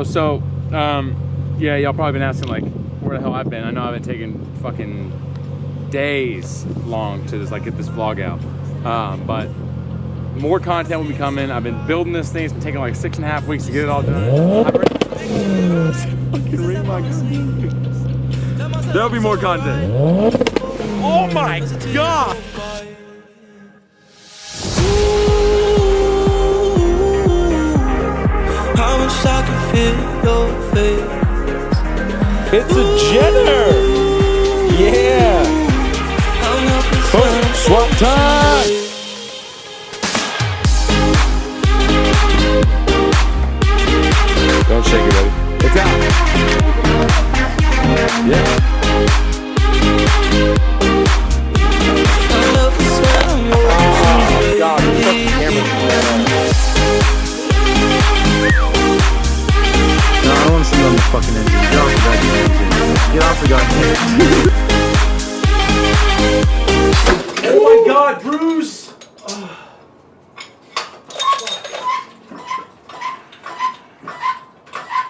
Yeah, y'all probably been asking like where the hell I've been. I know I've been taking fucking days long to just like get this vlog out. But more content will be coming. I've been building this thing. It's been taking like 6.5 weeks to get it all done. Fucking ring my There'll be more content. Oh my god! I wish I could feel your face. It's a Jenner! Yeah! Boom! Swap time! Don't shake it, buddy. It's out! Yeah. Oh god, there's fucking cameras. No, I don't want to see you on the fucking engine. Get off the goddamn engine. Get off the goddamn engine. Oh my god, Bruce!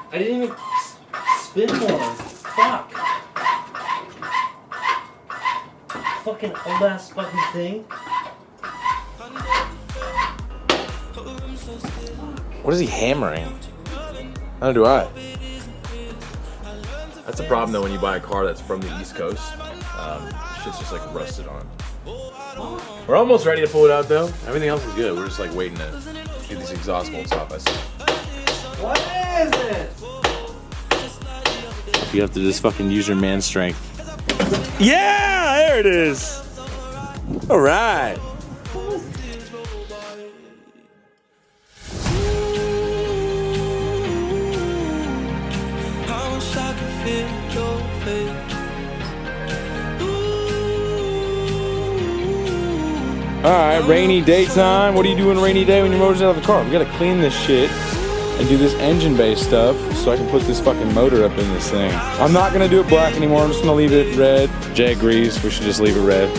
I didn't even spin more. Fuck. Fucking old ass fucking thing. What is he hammering? How do I? That's a problem though when you buy a car that's from the East Coast. Shit's just like rusted on. We're almost ready to pull it out though. Everything else is good. We're just like waiting to get these exhaust bolts off. I see. What is it? You have to just fucking use your man strength. Yeah! There it is! Alright! Alright, rainy daytime. What do you do on a rainy day when your motor's out of the car? We gotta clean this shit and do this engine-based stuff so I can put this fucking motor up in this thing. I'm not gonna do it black anymore. I'm just gonna leave it red. Jay agrees. We should just leave it red.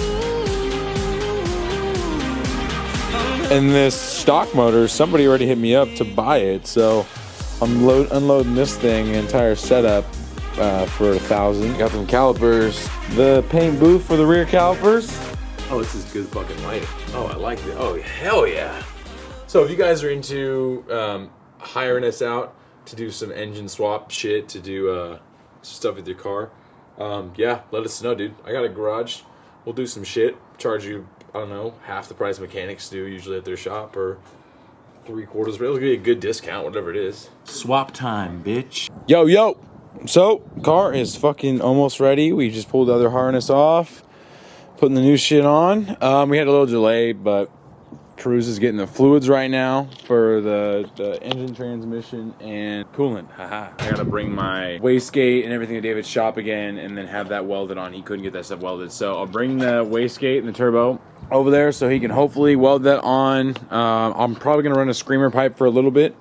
And this stock motor, somebody already hit me up to buy it, so I'm unloading this thing, entire setup, for $1,000. Got some calipers. The paint booth for the rear calipers. Oh, this is good fucking light. Oh, I like it. Oh, hell yeah. So if you guys are into hiring us out to do some engine swap shit, to do stuff with your car, yeah, let us know, dude. I got a garage. We'll do some shit. Charge you, I don't know, half the price mechanics do usually at their shop, or 3/4. It'll be a good discount, whatever it is. Swap time, bitch. Yo. So, car is fucking almost ready. We just pulled the other harness off, putting the new shit on. We had a little delay, but Cruz is getting the fluids right now for the engine, transmission, and coolant. Haha. I gotta bring my wastegate and everything to David's shop again, and then have that welded on. He couldn't get that stuff welded, so I'll bring the wastegate and the turbo over there so he can hopefully weld that on. I'm probably gonna run a screamer pipe for a little bit,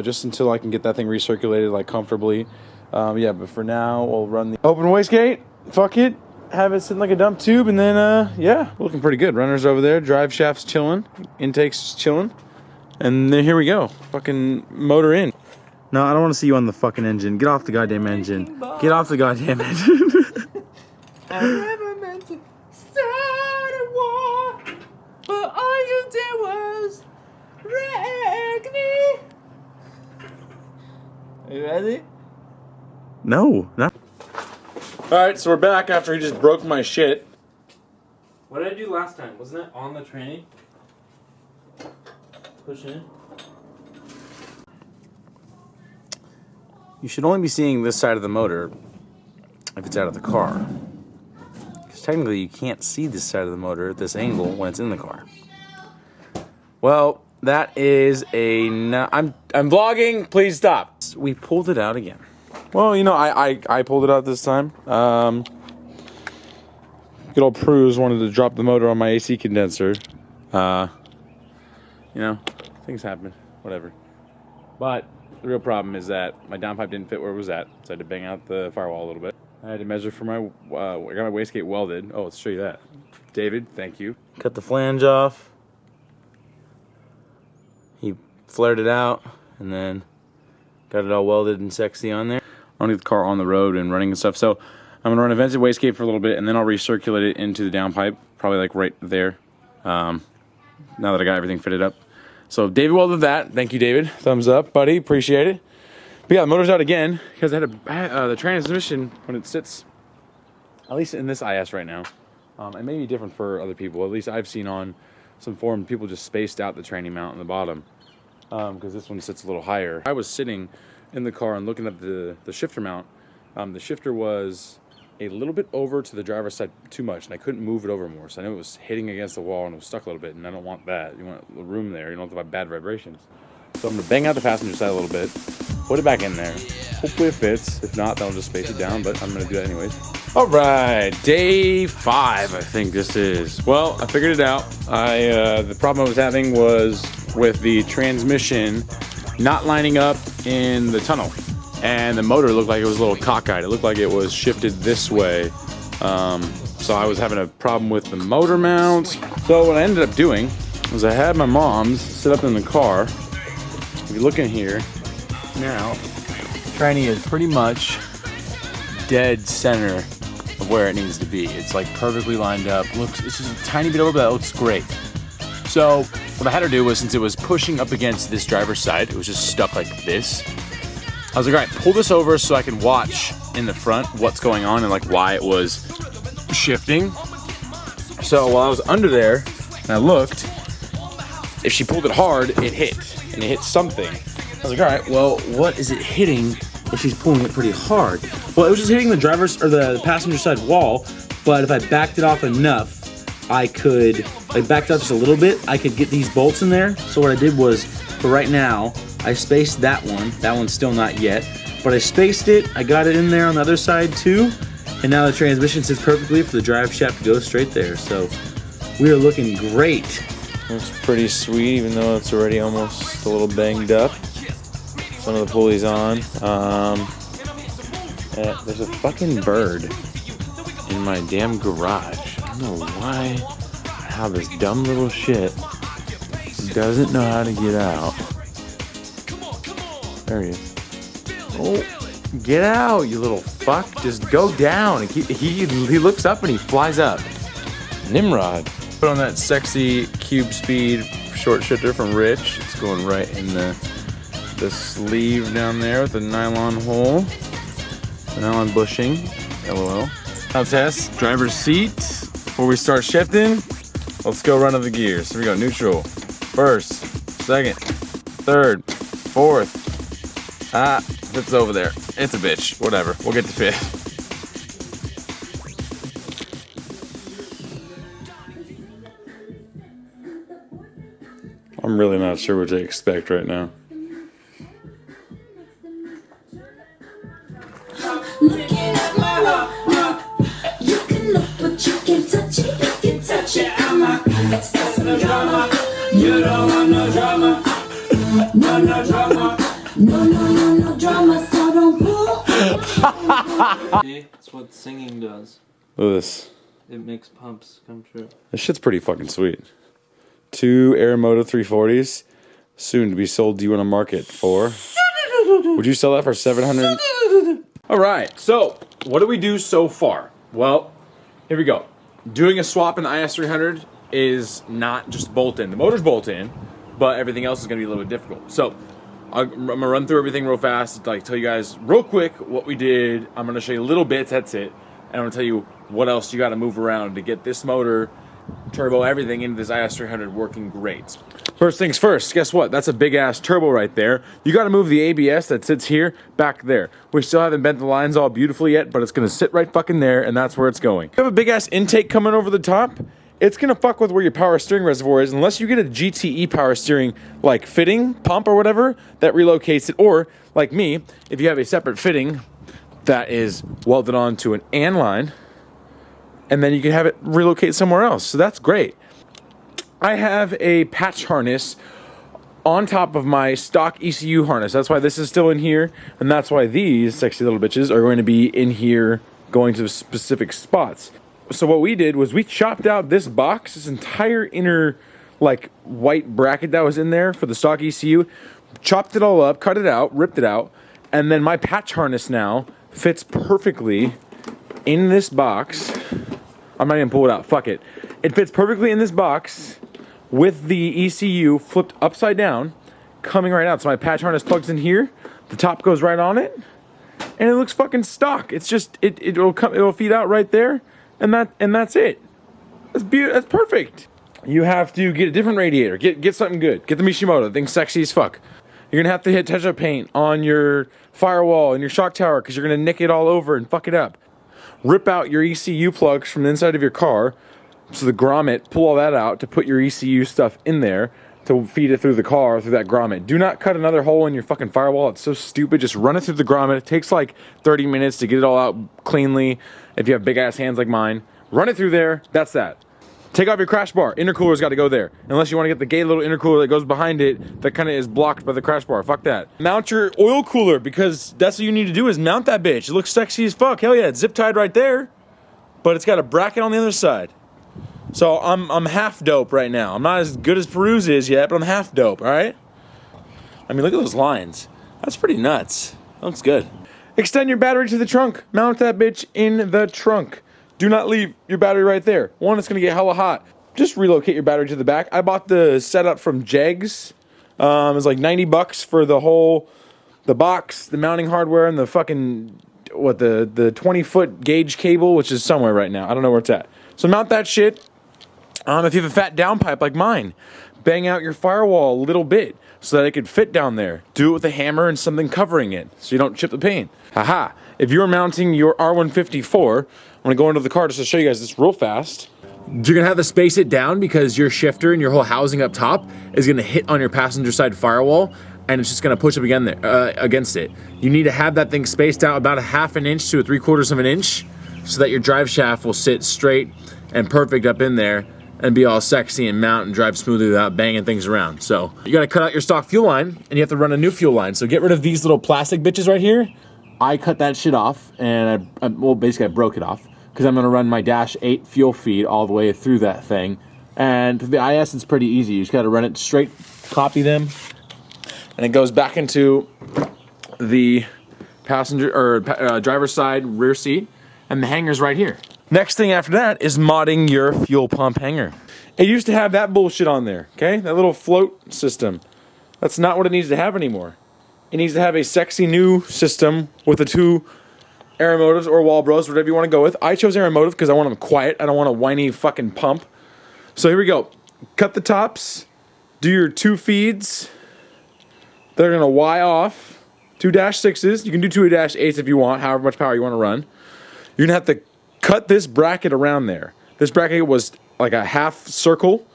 just until I can get that thing recirculated like comfortably. Yeah, but for now we'll run the open wastegate. Fuck it. Have it sitting like a dump tube, and then, yeah, looking pretty good. Runners over there, drive shaft's chilling, intake's chilling, and then here we go. Fucking motor in. No, I don't want to see you on the fucking engine. Get off the goddamn engine. Get off the goddamn engine. I never meant to start a war, but all you did was wreck me. Are you ready? No, not. Alright, so we're back after he just broke my shit. What did I do last time? Wasn't that on the tranny? Push in. You should only be seeing this side of the motor if it's out of the car. Because technically you can't see this side of the motor at this angle when it's in the car. Well, that is I'm vlogging, please stop. We pulled it out again. Well, you know, I pulled it out this time. Good old Pruz wanted to drop the motor on my AC condenser. You know, things happen, whatever. But the real problem is that my downpipe didn't fit where it was at, so I had to bang out the firewall a little bit. I had to measure for my, I got my wastegate welded. Oh, let's show you that. David, thank you. Cut the flange off. He flared it out, and then Got it all welded and sexy on there. I want to get the car on the road and running and stuff. So I'm gonna run a vented wastegate for a little bit, and then I'll recirculate it into the downpipe, probably like right there. Now that I got everything fitted up. So David welded that. Thank you, David. Thumbs up, buddy. Appreciate it. But yeah, the motor's out again because I had the transmission when it sits, at least in this IS right now. It may be different for other people. At least I've seen on some forum people just spaced out the training mount on the bottom because this one sits a little higher. I was sitting in the car and looking at the shifter mount. The shifter was a little bit over to the driver's side too much, and I couldn't move it over more. So I knew it was hitting against the wall and it was stuck a little bit, and I don't want that. You want the room there. You don't have bad vibrations. So I'm gonna bang out the passenger side a little bit, put it back in there. Hopefully it fits. If not, then I'll just space it down, but I'm gonna do that anyways. All right, day 5, I think this is. Well, I figured it out. The problem I was having was with the transmission not lining up in the tunnel. And the motor looked like it was a little cockeyed. It looked like it was shifted this way. So I was having a problem with the motor mount. So what I ended up doing was I had my mom's sit up in the car. If you look in here, now, tranny is pretty much dead center of where it needs to be. It's like perfectly lined up. It's just a tiny bit over, but that looks great. So what I had to do was, since it was pushing up against this driver's side, it was just stuck like this. I was like, all right, pull this over so I can watch in the front what's going on and like why it was shifting. So while I was under there and I looked, if she pulled it hard, it hit, and it hit something. I was like, all right, well, what is it hitting if she's pulling it pretty hard? Well, it was just hitting the driver's or the passenger side wall, but if I backed it off enough, I backed up just a little bit, I could get these bolts in there. So what I did was, for right now, I spaced that one. That one's still not yet, but I spaced it. I got it in there on the other side too, and now the transmission sits perfectly for the drive shaft to go straight there. So we are looking great. Looks pretty sweet, even though it's already almost a little banged up. Some of the pulleys on. There's a fucking bird in my damn garage. I don't know why, how this dumb little shit doesn't know how to get out. There he is. Oh, get out, you little fuck. Just go down. He looks up and he flies up. Nimrod. Put on that sexy cube speed short shifter from Rich. It's going right in the sleeve down there with the nylon hole. The nylon bushing. LOL. Now test driver's seat. Before we start shifting, let's go run of the gears. Here we go. Neutral. First. Second. Third. Fourth. It's over there. It's a bitch. Whatever. We'll get to fifth. I'm really not sure what to expect right now. Looking at my heart, you can look but you can't touch it. You can touch it. I'm a excess of drama. You don't want no drama. No drama. No drama. So don't pull. See, that's what singing does. Look at this. It makes pumps come true. This shit's pretty fucking sweet. 2 Aeromoto 340s, soon to be sold to you on a market for. Would you sell that for $700? All right, so what do we do so far? Well, here we go. Doing a swap in the IS300 is not just bolt in. The motor's bolt in, but everything else is going to be a little bit difficult. So I'm going to run through everything real fast, like tell you guys real quick what we did. I'm going to show you little bits, that's it. And I'm going to tell you what else you got to move around to get this motor, turbo, everything into this IS300 working great. First things first, guess what? That's a big ass turbo right there. You got to move the ABS that sits here back there. We still haven't bent the lines all beautifully yet, but it's going to sit right fucking there, and that's where it's going. You have a big ass intake coming over the top. It's going to fuck with where your power steering reservoir is unless you get a GTE power steering like fitting, pump or whatever that relocates it, or like me, if you have a separate fitting that is welded onto an AN line, and then you can have it relocate somewhere else. So that's great. I have a patch harness on top of my stock ECU harness. That's why this is still in here, and that's why these sexy little bitches are going to be in here going to specific spots. So what we did was we chopped out this box, this entire inner like white bracket that was in there for the stock ECU. chopped it all up, cut it out, ripped it out, and then my patch harness now fits perfectly in this box. I'm not even pull it out, fuck it. It fits perfectly in this box with the ECU flipped upside down, coming right out. So my patch harness plugs in here, the top goes right on it, and it looks fucking stock. It's just, it'll feed out right there, and that's it. That's perfect. You have to get a different radiator, get something good. Get the Mishimoto, the thing's sexy as fuck. You're gonna have to hit touch-up paint on your firewall and your shock tower because you're gonna nick it all over and fuck it up. Rip out your ECU plugs from the inside of your car, so the grommet, pull all that out to put your ECU stuff in there to feed it through the car, through that grommet. Do not cut another hole in your fucking firewall. It's so stupid. Just run it through the grommet. It takes like 30 minutes to get it all out cleanly if you have big-ass hands like mine. Run it through there. That's that. Take off your crash bar. Intercooler's got to go there. Unless you want to get the gay little intercooler that goes behind it that kind of is blocked by the crash bar. Fuck that. Mount your oil cooler because that's what you need to do is mount that bitch. It looks sexy as fuck. Hell yeah, it's zip tied right there. But it's got a bracket on the other side. So I'm half dope right now. I'm not as good as Peruse is yet, but I'm half dope, alright? I mean, look at those lines. That's pretty nuts. That looks good. Extend your battery to the trunk. Mount that bitch in the trunk. Do not leave your battery right there. One, it's gonna get hella hot. Just relocate your battery to the back. I bought the setup from Jegs. It was like 90 bucks for the box, the mounting hardware, and the fucking, the 20-foot gauge cable, which is somewhere right now. I don't know where it's at. So mount that shit. If you have a fat downpipe like mine, bang out your firewall a little bit so that it could fit down there. Do it with a hammer and something covering it so you don't chip the paint. Haha. If you're mounting your R154, I'm gonna go into the car just to show you guys this real fast. You're gonna have to space it down because your shifter and your whole housing up top is gonna hit on your passenger side firewall and it's just gonna push up again there, against it. You need to have that thing spaced out about a ½ an inch to a 3/4 of an inch so that your drive shaft will sit straight and perfect up in there and be all sexy and mount and drive smoothly without banging things around. So you gotta cut out your stock fuel line and you have to run a new fuel line. So get rid of these little plastic bitches right here. I cut that shit off and well, basically I broke it off because I'm gonna run my Dash 8 fuel feed all the way through that thing. And for the IS, it's pretty easy. You just gotta run it straight, copy them, and it goes back into the passenger or driver's side rear seat, and the hanger's right here. Next thing after that is modding your fuel pump hanger. It used to have that bullshit on there, okay? That little float system. That's not what it needs to have anymore. It needs to have a sexy new system with the 2 Aeromotives or Walbros, whatever you want to go with. I chose Aeromotive because I want them quiet. I don't want a whiny fucking pump. So here we go. Cut the tops. Do your 2 feeds. They're going to Y off. 2 -6s. You can do 2 -8s if you want, however much power you want to run. You're going to have to cut this bracket around there. This bracket was like a half circle.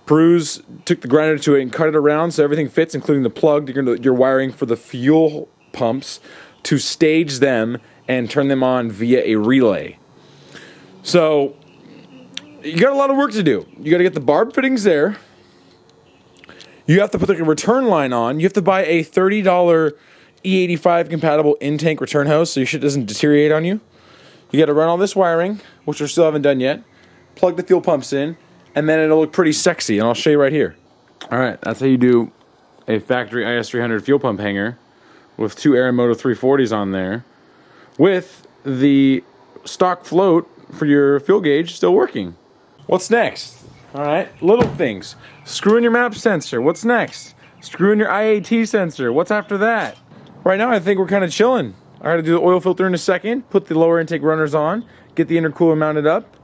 Peruse took the grinder to it and cut it around so everything fits, including the plug you're wiring for the fuel pumps to stage them and turn them on via a relay. So you got a lot of work to do. You got to get the barb fittings there. You have to put like a return line on. You have to buy a $30 E85 compatible in-tank return hose so your shit doesn't deteriorate on you. You got to run all this wiring, which we still haven't done yet. Plug the fuel pumps in, and then it'll look pretty sexy, and I'll show you right here. All right, that's how you do a factory IS300 fuel pump hanger with 2 Aeromoto 340s on there, with the stock float for your fuel gauge still working. What's next? All right, little things. Screw in your map sensor. What's next? Screw in your IAT sensor. What's after that? Right now, I think we're kind of chilling. I got to do the oil filter in a second, put the lower intake runners on, get the intercooler mounted up,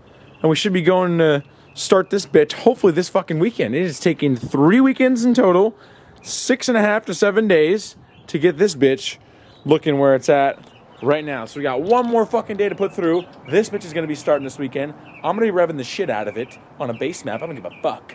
and we should be going to start this bitch hopefully this fucking weekend. It is taking 3 weekends in total, 6.5 to 7 days to get this bitch looking where it's at right now. So we got one more fucking day to put through. This bitch is going to be starting this weekend. I'm going to be revving the shit out of it on a base map. I don't give a fuck.